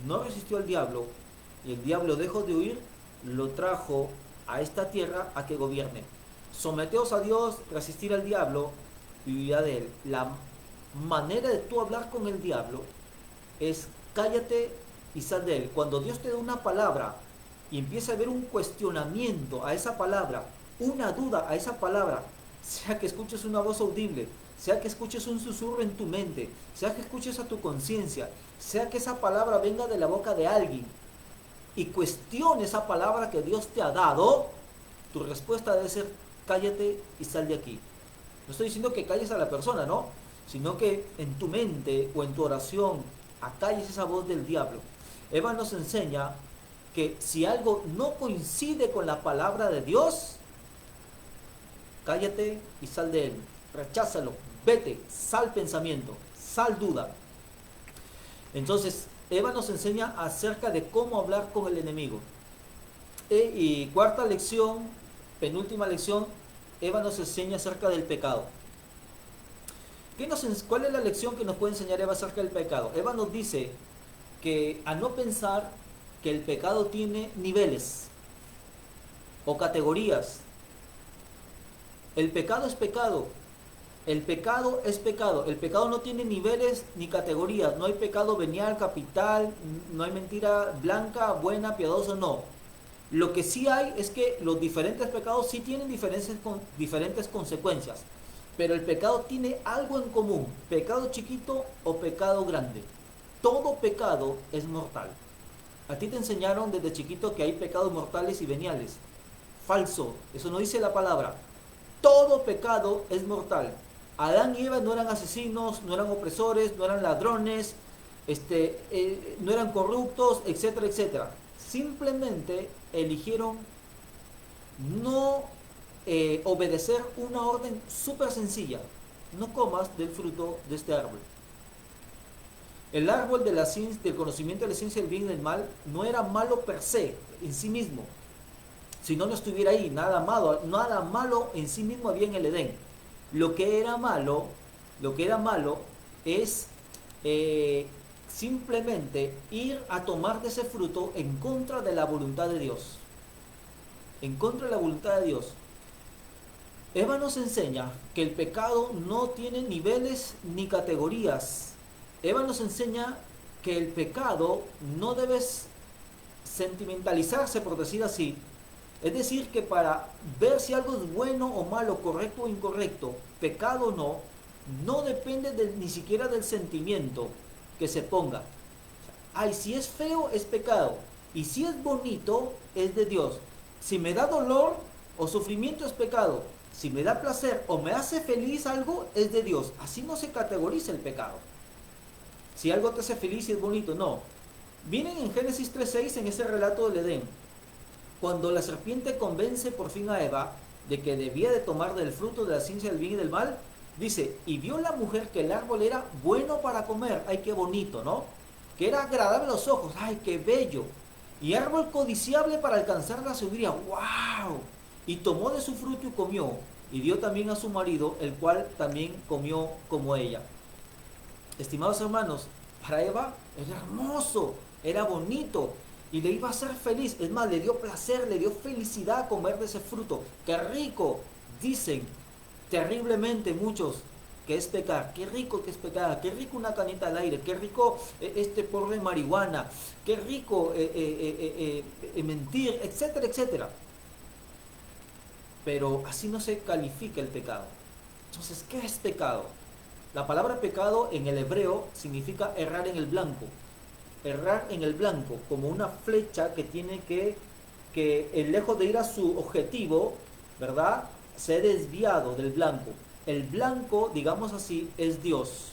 no resistió al diablo, y el diablo dejó de huir, lo trajo a esta tierra a que gobierne. Someteos a Dios, resistir al diablo y huirá de él. La manera de tú hablar con el diablo es cállate y sal de él. Cuando Dios te da una palabra y empieza a haber un cuestionamiento a esa palabra, una duda a esa palabra, sea que escuches una voz audible, sea que escuches un susurro en tu mente, sea que escuches a tu conciencia, sea que esa palabra venga de la boca de alguien y cuestione esa palabra que Dios te ha dado, tu respuesta debe ser cállate y sal de aquí. No estoy diciendo que calles a la persona, ¿no? Sino que en tu mente o en tu oración acalles esa voz del diablo. Eva nos enseña que si algo no coincide con la palabra de Dios, cállate y sal de él. Recházalo, vete, sal pensamiento, sal duda. Entonces, Eva nos enseña acerca de cómo hablar con el enemigo. Y cuarta lección, penúltima lección, Eva nos enseña acerca del pecado. ¿Cuál es la lección que nos puede enseñar Eva acerca del pecado? Eva nos dice que a no pensar que el pecado tiene niveles o categorías. El pecado es pecado El pecado es pecado. El pecado no tiene niveles ni categorías. No hay pecado venial, capital, no hay mentira blanca, buena, piadosa, no. Lo que sí hay es que los diferentes pecados sí tienen diferentes consecuencias. Pero el pecado tiene algo en común. Pecado chiquito o pecado grande. Todo pecado es mortal. A ti te enseñaron desde chiquito que hay pecados mortales y veniales. Falso. Eso no dice la palabra. Todo pecado es mortal. Adán y Eva no eran asesinos, no eran opresores, no eran ladrones, no eran corruptos, etcétera, etcétera. Simplemente eligieron no obedecer una orden súper sencilla. No comas del fruto de este árbol. El árbol de del conocimiento de la ciencia del bien y del mal no era malo per se, en sí mismo. Si no, no estuviera ahí, nada malo en sí mismo había en el Edén. Lo que era malo es simplemente ir a tomar de ese fruto en contra de la voluntad de Dios. En contra de la voluntad de Dios. Eva nos enseña que el pecado no tiene niveles ni categorías. Eva nos enseña que el pecado no debe sentimentalizarse, por decir así. Es decir, que para ver si algo es bueno o malo, correcto o incorrecto, pecado o no, no depende ni siquiera del sentimiento que se ponga. Ay, si es feo, es pecado. Y si es bonito, es de Dios. Si me da dolor o sufrimiento, es pecado. Si me da placer o me hace feliz algo, es de Dios. Así no se categoriza el pecado. Si algo te hace feliz y es bonito, no. Vienen en Génesis 3:6 en ese relato del Edén. Cuando la serpiente convence por fin a Eva de que debía de tomar del fruto de la ciencia del bien y del mal, dice, y vio la mujer que el árbol era bueno para comer, ay qué bonito, ¿no? Que era agradable a los ojos, ay qué bello, y árbol codiciable para alcanzar la sabiduría, wow, y tomó de su fruto y comió, y dio también a su marido, el cual también comió como ella. Estimados hermanos, para Eva era hermoso, era bonito, y le iba a hacer feliz. Es más, le dio placer, le dio felicidad comer de ese fruto. ¡Qué rico! Dicen terriblemente muchos que es pecar. ¡Qué rico que es pecar! ¡Qué rico una canita al aire! ¡Qué rico este porro de marihuana! ¡Qué rico mentir! Etcétera, etcétera. Pero así no se califica el pecado. Entonces, ¿qué es pecado? La palabra pecado en el hebreo significa errar en el blanco. Errar en el blanco, como una flecha que tiene que lejos de ir a su objetivo, ¿verdad?, se ha desviado del blanco. El blanco, digamos así, es Dios.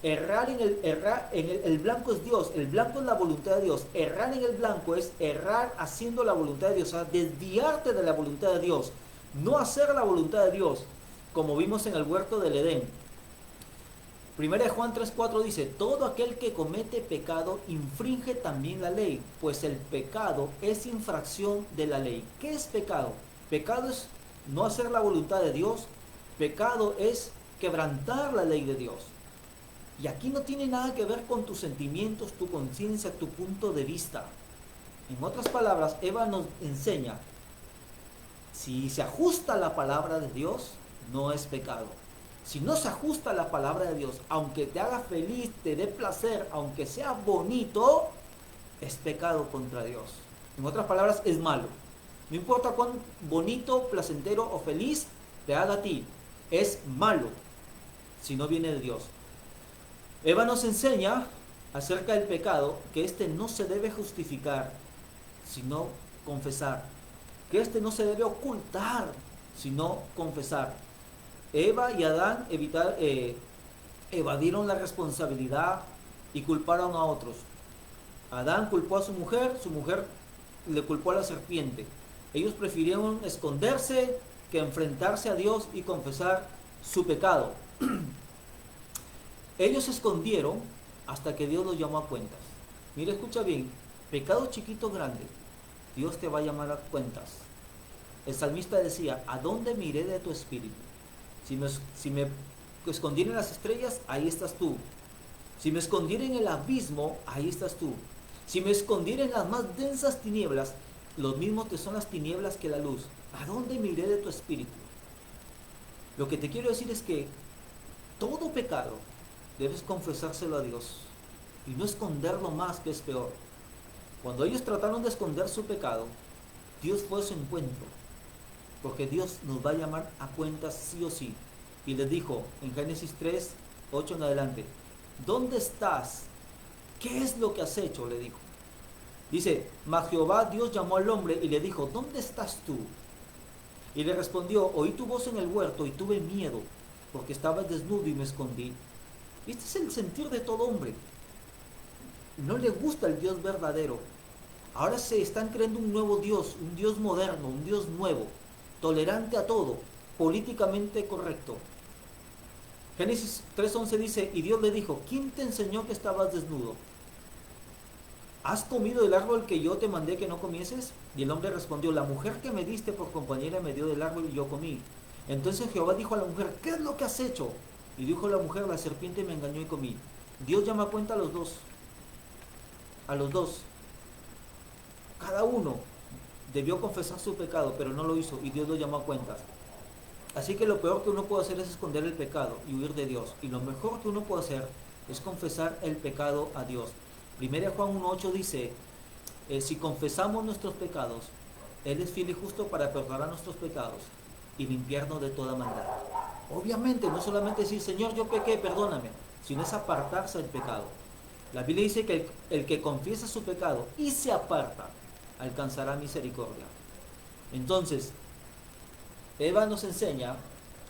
Errar en el blanco es Dios, el blanco es la voluntad de Dios. Errar en el blanco es errar haciendo la voluntad de Dios, o sea, desviarte de la voluntad de Dios, no hacer la voluntad de Dios, como vimos en el huerto del Edén. Primera de Juan 3:4 dice, todo aquel que comete pecado infringe también la ley, pues el pecado es infracción de la ley. ¿Qué es pecado? Pecado es no hacer la voluntad de Dios, pecado es quebrantar la ley de Dios. Y aquí no tiene nada que ver con tus sentimientos, tu conciencia, tu punto de vista. En otras palabras, Eva nos enseña, si se ajusta a la palabra de Dios, no es pecado. Si no se ajusta a la palabra de Dios, aunque te haga feliz, te dé placer, aunque sea bonito, es pecado contra Dios. En otras palabras, es malo. No importa cuán bonito, placentero o feliz te haga a ti, es malo si no viene de Dios. Eva nos enseña acerca del pecado que este no se debe justificar, sino confesar. Que este no se debe ocultar, sino confesar. Eva y Adán evadieron la responsabilidad y culparon a otros. Adán culpó a su mujer le culpó a la serpiente. Ellos prefirieron esconderse que enfrentarse a Dios y confesar su pecado. Ellos se escondieron hasta que Dios los llamó a cuentas. Mira, escucha bien, pecado chiquito grande, Dios te va a llamar a cuentas. El salmista decía, ¿a dónde miré de tu espíritu? Si me escondiera en las estrellas, ahí estás tú. Si me escondiera en el abismo, ahí estás tú. Si me escondiera en las más densas tinieblas, los mismos te son las tinieblas que la luz. ¿A dónde miré de tu espíritu? Lo que te quiero decir es que todo pecado debes confesárselo a Dios y no esconderlo más, que es peor. Cuando ellos trataron de esconder su pecado, Dios fue a su encuentro, porque Dios nos va a llamar a cuentas sí o sí. Y les dijo en Génesis 3, 8 en adelante: ¿dónde estás? ¿Qué es lo que has hecho?, le dijo. Dice: mas Jehová Dios llamó al hombre y le dijo: ¿dónde estás tú? Y le respondió: oí tu voz en el huerto y tuve miedo, porque estabas desnudo y me escondí. Este es el sentir de todo hombre. No le gusta el Dios verdadero. Ahora se están creando un nuevo Dios, un Dios moderno, un Dios nuevo, tolerante a todo, políticamente correcto. Génesis 3:11 dice: y Dios le dijo: ¿quién te enseñó que estabas desnudo? ¿Has comido del árbol que yo te mandé que no comieses? Y el hombre respondió: la mujer que me diste por compañera me dio del árbol y yo comí. Entonces Jehová dijo a la mujer: ¿qué es lo que has hecho? Y dijo la mujer: la serpiente me engañó y comí. Dios llama a cuenta a los dos. A los dos. Cada uno debió confesar su pecado, pero no lo hizo y Dios lo llamó a cuentas. Así que lo peor que uno puede hacer es esconder el pecado y huir de Dios. Y lo mejor que uno puede hacer es confesar el pecado a Dios. 1 Juan 1:8 dice: si confesamos nuestros pecados, Él es fiel y justo para perdonar nuestros pecados y limpiarnos de toda maldad. Obviamente, no solamente decir: Señor, yo pequé, perdóname, sino es apartarse del pecado. La Biblia dice que el que confiesa su pecado y se aparta, alcanzará misericordia. Entonces, Eva nos enseña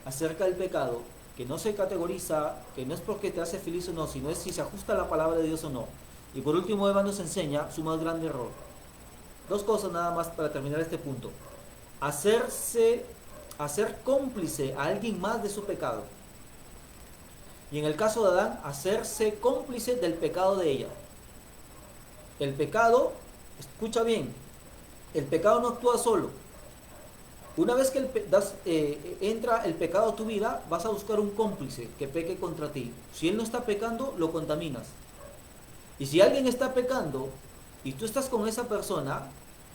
acerca del pecado, que no se categoriza, que no es porque te hace feliz o no, sino es si se ajusta a la palabra de Dios o no. Y por último, Eva nos enseña su más grande error. Dos cosas nada más para terminar este punto: hacer cómplice a alguien más de su pecado. Y en el caso de Adán, hacerse cómplice del pecado de ella. El pecado, escucha bien, el pecado no actúa solo. Una vez que entra el pecado a tu vida, vas a buscar un cómplice que peque contra ti. Si él no está pecando, lo contaminas. Y si alguien está pecando y tú estás con esa persona,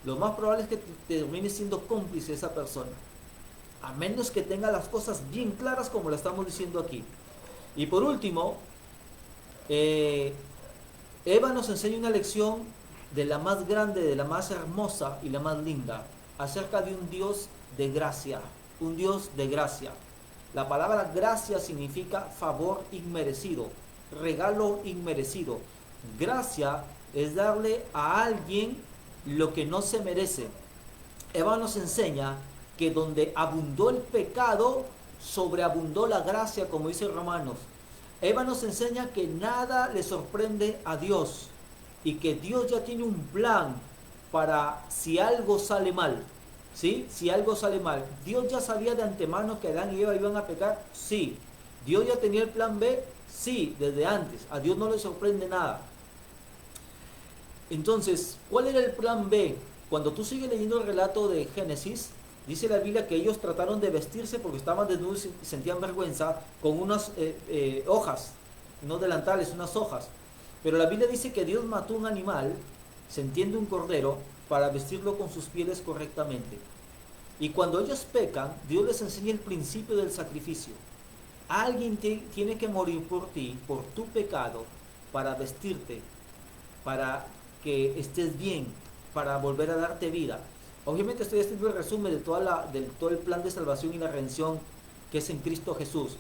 lo más probable es que te termines siendo cómplice de esa persona, a menos que tenga las cosas bien claras como la estamos diciendo aquí. Y por último, Eva nos enseña una lección de la más grande, de la más hermosa y la más linda, acerca de un Dios de gracia, un Dios de gracia. La palabra gracia significa favor inmerecido, regalo inmerecido. Gracia es darle a alguien lo que no se merece. Eva nos enseña que donde abundó el pecado, sobreabundó la gracia, como dice Romanos. Eva nos enseña que nada le sorprende a Dios y que Dios ya tiene un plan para si algo sale mal. ¿Sí? Si algo sale mal. ¿Dios ya sabía de antemano que Adán y Eva iban a pecar? Sí. ¿Dios ya tenía el plan B? Sí, desde antes. A Dios no le sorprende nada. Entonces, ¿cuál era el plan B? Cuando tú sigues leyendo el relato de Génesis, dice la Biblia que ellos trataron de vestirse porque estaban desnudos y sentían vergüenza con unas hojas, no delantales, unas hojas. Pero la Biblia dice que Dios mató un animal, se entiende un cordero, para vestirlo con sus pieles correctamente. Y cuando ellos pecan, Dios les enseña el principio del sacrificio. Alguien tiene que morir por ti, por tu pecado, para vestirte, para que estés bien, para volver a darte vida. Obviamente estoy haciendo el resumen de todo el plan de salvación y la redención que es en Cristo Jesús.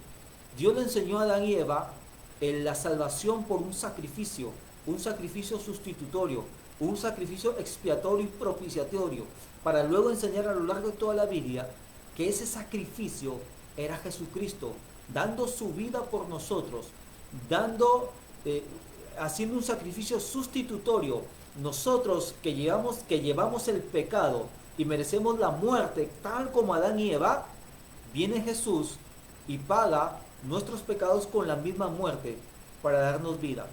Dios le enseñó a Adán y Eva la salvación por un sacrificio sustitutorio, un sacrificio expiatorio y propiciatorio, para luego enseñar a lo largo de toda la Biblia que ese sacrificio era Jesucristo, dando su vida por nosotros, haciendo un sacrificio sustitutorio. Nosotros que llevamos el pecado y merecemos la muerte, tal como Adán y Eva, viene Jesús y paga nuestros pecados con la misma muerte para darnos vida.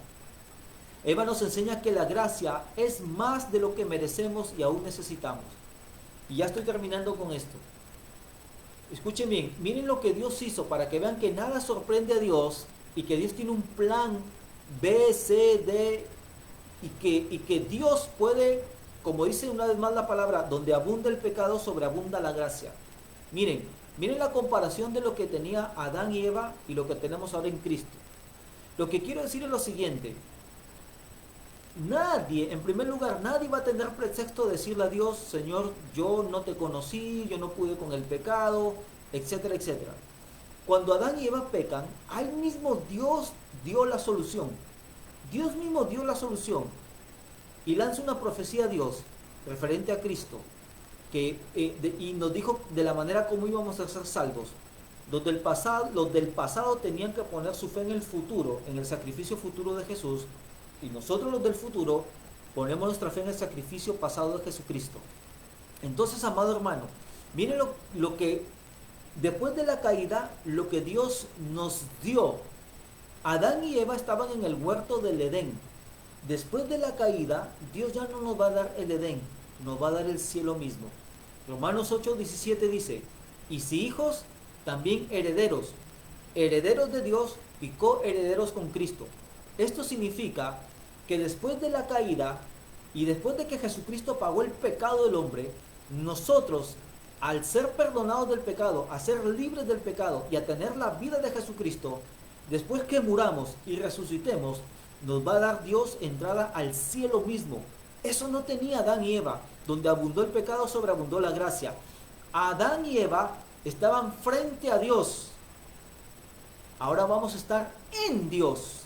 Eva nos enseña que la gracia es más de lo que merecemos y aún necesitamos. Y ya estoy terminando con esto. Escuchen bien, miren lo que Dios hizo para que vean que nada sorprende a Dios y que Dios tiene un plan B, C, D y que Dios puede, como dice una vez más la palabra, donde abunda el pecado, sobreabunda la gracia. Miren, Miren la comparación de lo que tenía Adán y Eva y lo que tenemos ahora en Cristo. Lo que quiero decir es lo siguiente. Nadie, en primer lugar, nadie va a tener pretexto de decirle a Dios: Señor, yo no te conocí, yo no pude con el pecado, etcétera, etcétera. Cuando Adán y Eva pecan, ahí mismo Dios dio la solución. Dios mismo dio la solución y lanza una profecía a Dios referente a Cristo, y nos dijo de la manera como íbamos a ser salvos. Los del pasado tenían que poner su fe en el futuro, en el sacrificio futuro de Jesús, y nosotros los del futuro ponemos nuestra fe en el sacrificio pasado de Jesucristo. Entonces, amado hermano, miren lo que después de la caída, lo que Dios nos dio. Adán y Eva estaban en el huerto del Edén. Después de la caída, Dios ya no nos va a dar el Edén, nos va a dar el cielo mismo. Romanos 8:17 dice: y si hijos, también herederos, herederos de Dios y coherederos con Cristo. Esto significa que después de la caída y después de que Jesucristo pagó el pecado del hombre, nosotros, al ser perdonados del pecado, a ser libres del pecado y a tener la vida de Jesucristo, después que muramos y resucitemos, nos va a dar Dios entrada al cielo mismo. Eso no tenía Adán y Eva. Donde abundó el pecado, sobreabundó la gracia. Adán y Eva estaban frente a Dios. Ahora vamos a estar en Dios.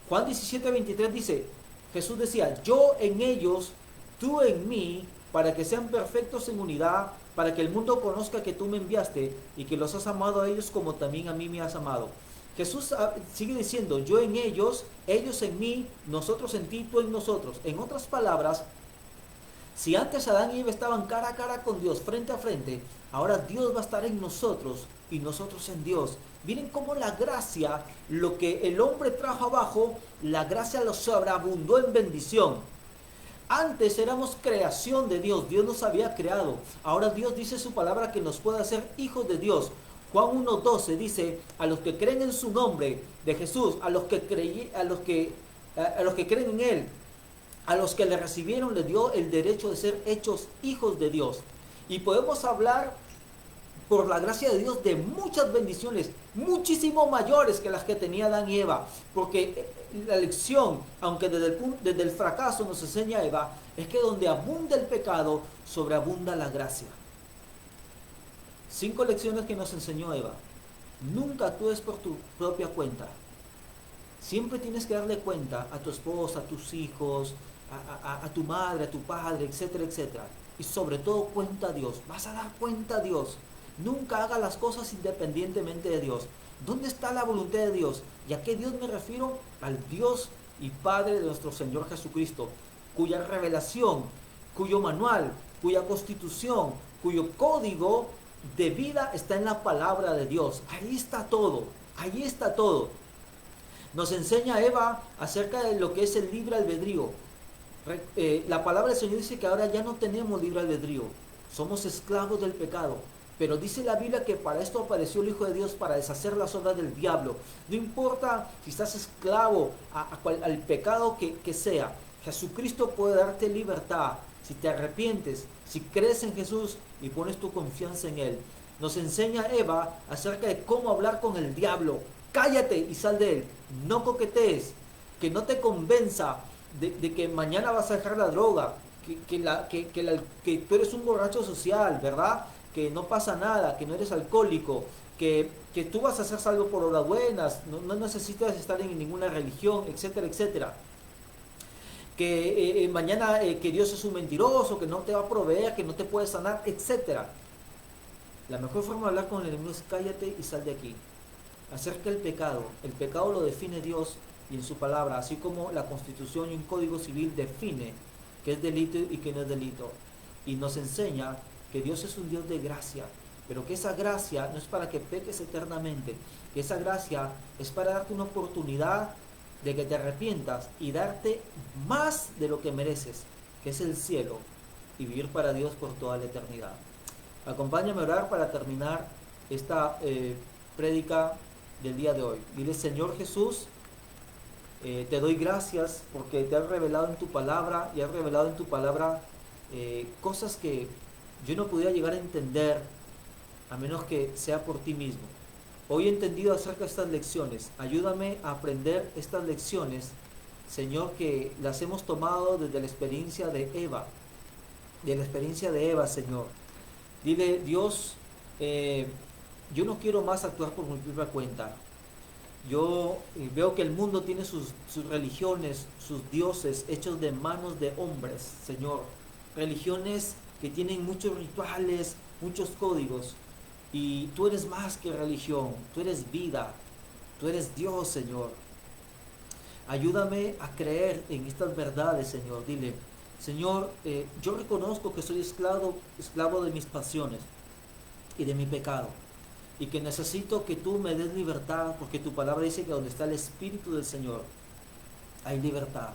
Juan 17:23 dice, Jesús decía: yo en ellos, tú en mí, para que sean perfectos en unidad, para que el mundo conozca que tú me enviaste y que los has amado a ellos como también a mí me has amado. Jesús sigue diciendo: yo en ellos, ellos en mí, nosotros en ti, tú en nosotros. En otras palabras, si antes Adán y Eva estaban cara a cara con Dios, frente a frente, ahora Dios va a estar en nosotros y nosotros en Dios. Miren cómo la gracia, lo que el hombre trajo abajo, la gracia lo sobreabundó en bendición. Antes éramos creación de Dios, Dios nos había creado. Ahora Dios dice su palabra que nos puede hacer hijos de Dios. Juan 1:12 dice: a los que creen en su nombre de Jesús, a los que creen en Él, a los que le recibieron, le dio el derecho de ser hechos hijos de Dios. Y podemos hablar, por la gracia de Dios, de muchas bendiciones, muchísimo mayores que las que tenía Adán y Eva. Porque la lección, aunque desde el fracaso nos enseña Eva, es que donde abunda el pecado, sobreabunda la gracia. 5 lecciones que nos enseñó Eva. Nunca actúes por tu propia cuenta. Siempre tienes que darle cuenta a tu esposa, a tus hijos, a tu madre, a tu padre, etcétera, etcétera. Y sobre todo, cuenta a Dios. Vas a dar cuenta a Dios. Nunca haga las cosas independientemente de Dios. ¿Dónde está la voluntad de Dios? ¿Y a qué Dios me refiero? Al Dios y Padre de nuestro Señor Jesucristo, cuya revelación, cuyo manual, cuya constitución, cuyo código de vida está en la palabra de Dios. Ahí está todo. Ahí está todo. Nos enseña Eva acerca de lo que es el libre albedrío. La palabra del Señor dice que ahora ya no tenemos libre albedrío. Somos esclavos del pecado. Pero dice la Biblia que para esto apareció el Hijo de Dios, para deshacer las obras del diablo. No importa si estás esclavo al pecado que sea. Jesucristo puede darte libertad si te arrepientes, si crees en Jesús y pones tu confianza en Él. Nos enseña Eva acerca de cómo hablar con el diablo. Cállate y sal de él. No coquetees. Que no te convenza de que mañana vas a dejar la droga. Que tú eres un borracho social, ¿verdad? Que no pasa nada, que no eres alcohólico, que tú vas a ser salvo por obras buenas, no necesitas estar en ninguna religión, etcétera, etcétera. Que mañana que Dios es un mentiroso, que no te va a proveer, que no te puede sanar, etcétera. La mejor forma de hablar con el enemigo es: cállate y sal de aquí. Acerca del pecado. El pecado lo define Dios y en su palabra, así como la Constitución y un Código Civil define qué es delito y qué no es delito. Y nos enseña que Dios es un Dios de gracia, pero que esa gracia no es para que peques eternamente, que esa gracia es para darte una oportunidad de que te arrepientas y darte más de lo que mereces, que es el cielo, y vivir para Dios por toda la eternidad. Acompáñame a orar para terminar esta prédica del día de hoy. Dile: Señor Jesús, te doy gracias porque te has revelado en tu palabra y has revelado en tu palabra cosas que yo no podía llegar a entender a menos que sea por ti mismo. Hoy he entendido acerca de estas lecciones. Ayúdame a aprender estas lecciones, Señor, que las hemos tomado desde la experiencia de Eva, Señor. Dile, Dios, yo no quiero más actuar por mi propia cuenta. Yo veo que el mundo tiene sus religiones, sus dioses hechos de manos de hombres, Señor. Religiones que tienen muchos rituales, muchos códigos. Y tú eres más que religión, tú eres vida, tú eres Dios, Señor. Ayúdame a creer en estas verdades, Señor. Dile, Señor, yo reconozco que soy esclavo de mis pasiones y de mi pecado, y que necesito que tú me des libertad, porque tu palabra dice que donde está el Espíritu del Señor hay libertad.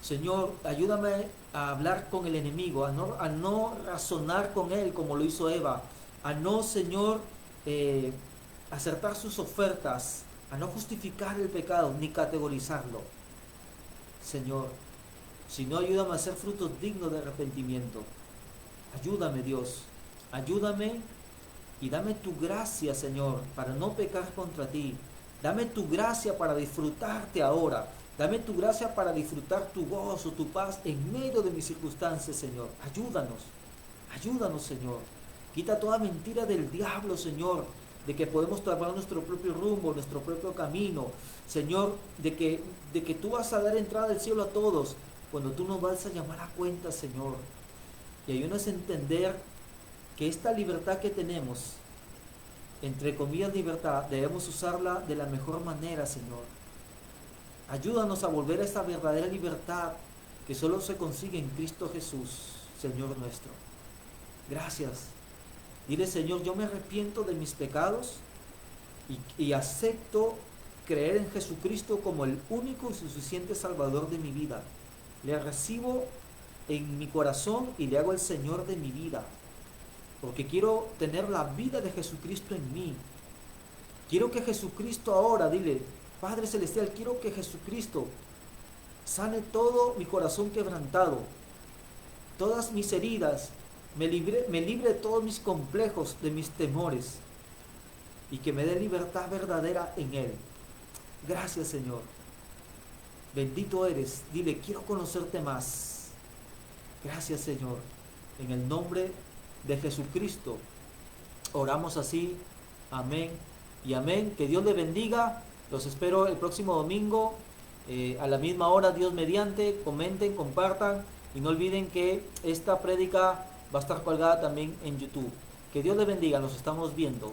Señor, ayúdame a hablar con el enemigo, a no razonar con él como lo hizo Eva, a no, Señor, acertar sus ofertas, a no justificar el pecado ni categorizarlo, Señor, sino ayúdame a hacer frutos dignos de arrepentimiento. Ayúdame, Dios, ayúdame y dame tu gracia, Señor, para no pecar contra ti. Dame tu gracia para disfrutarte ahora. Dame tu gracia para disfrutar tu gozo, tu paz en medio de mis circunstancias, Señor. Ayúdanos, Señor. Quita toda mentira del diablo, Señor, de que podemos tomar nuestro propio rumbo, nuestro propio camino. Señor, de que tú vas a dar entrada al cielo a todos, cuando tú nos vas a llamar a cuenta, Señor. Y ayúdanos a entender que esta libertad que tenemos, entre comillas libertad, debemos usarla de la mejor manera, Señor. Ayúdanos a volver a esta verdadera libertad que solo se consigue en Cristo Jesús, Señor nuestro. Gracias. Dile, Señor, yo me arrepiento de mis pecados y acepto creer en Jesucristo como el único y suficiente Salvador de mi vida. Le recibo en mi corazón y le hago el Señor de mi vida, porque quiero tener la vida de Jesucristo en mí. Quiero que Jesucristo ahora, dile, Padre Celestial, quiero que Jesucristo sane todo mi corazón quebrantado, todas mis heridas, me libre de todos mis complejos, de mis temores, y que me dé libertad verdadera en Él. Gracias, Señor. Bendito eres. Dile, quiero conocerte más. Gracias, Señor. En el nombre de Jesucristo oramos así. Amén y amén. Que Dios le bendiga. Los espero el próximo domingo a la misma hora, Dios mediante. Comenten, compartan y no olviden que esta prédica va a estar colgada también en YouTube. Que Dios le bendiga. Nos estamos viendo.